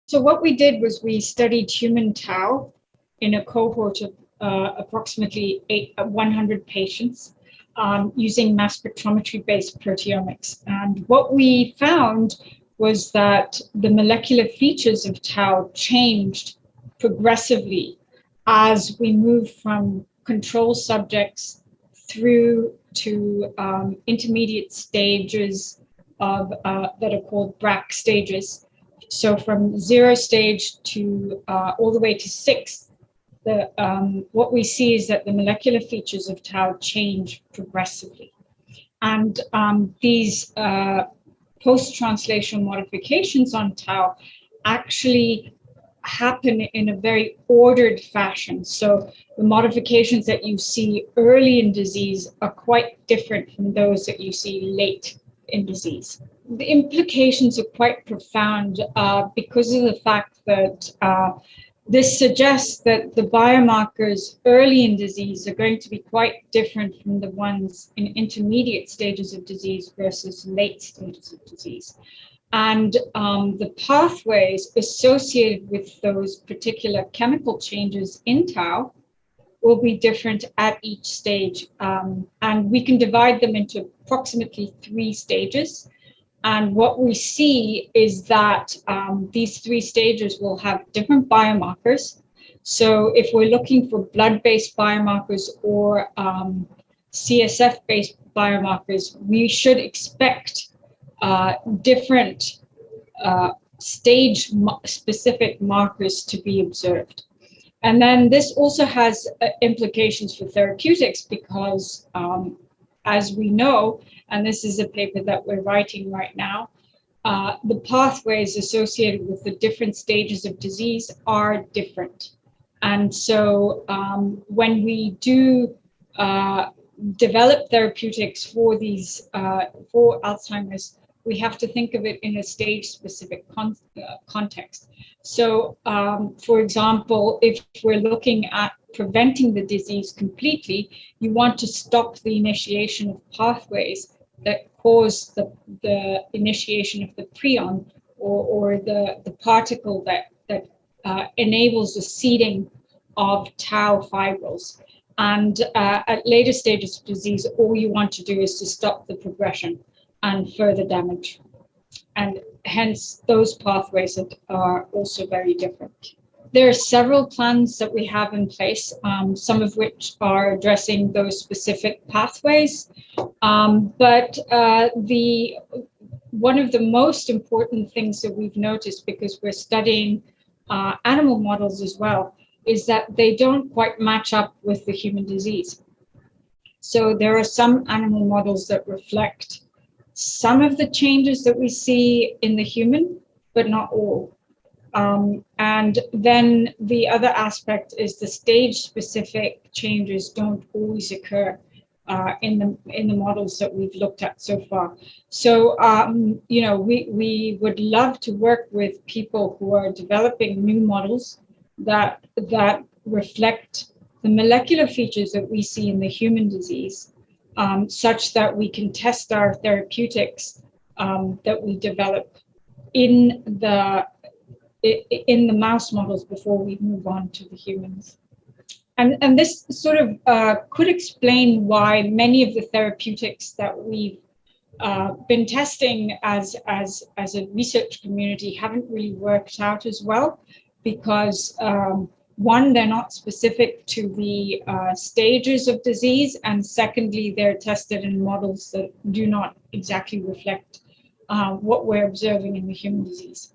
So what we did was we studied human tau in a cohort of approximately 100 patients using mass spectrometry-based proteomics. And what we found was that the molecular features of tau changed progressively as we moved from control subjects through to intermediate stages of that are called Braak stages. So from 0 stage to all the way to 6, what we see is that the molecular features of tau change progressively. And these post-translational modifications on tau actually happen in a very ordered fashion. So the modifications that you see early in disease are quite different from those that you see late in disease. The implications are quite profound because of the fact that this suggests that the biomarkers early in disease are going to be quite different from the ones in intermediate stages of disease versus late stages of disease. And the pathways associated with those particular chemical changes in tau will be different at each stage. And we can divide them into approximately 3 stages. And what we see is that these 3 stages will have different biomarkers. So if we're looking for blood-based biomarkers or CSF-based biomarkers, we should expect different stage-specific markers to be observed. And then this also has implications for therapeutics because, as we know, and this is a paper that we're writing right now, the pathways associated with the different stages of disease are different. And so when we do develop therapeutics for these, for Alzheimer's, we have to think of it in a stage-specific context. So, for example, if we're looking at preventing the disease completely, you want to stop the initiation of pathways that cause the initiation of the prion or the particle that enables the seeding of tau fibrils. And at later stages of disease, all you want to do is to stop the progression and further damage. And hence, those pathways are also very different. There are several plans that we have in place, some of which are addressing those specific pathways. But one of the most important things that we've noticed, because we're studying animal models as well, is that they don't quite match up with the human disease. So there are some animal models that reflect some of the changes that we see in the human, but not all. And then the other aspect is the stage-specific changes don't always occur in the models that we've looked at so far. So, you know, we would love to work with people who are developing new models that reflect the molecular features that we see in the human disease, such that we can test our therapeutics that we develop in the mouse models before we move on to the humans. And this sort of could explain why many of the therapeutics that we've been testing as a research community haven't really worked out as well, because one, they're not specific to the stages of disease, and secondly, they're tested in models that do not exactly reflect what we're observing in the human disease.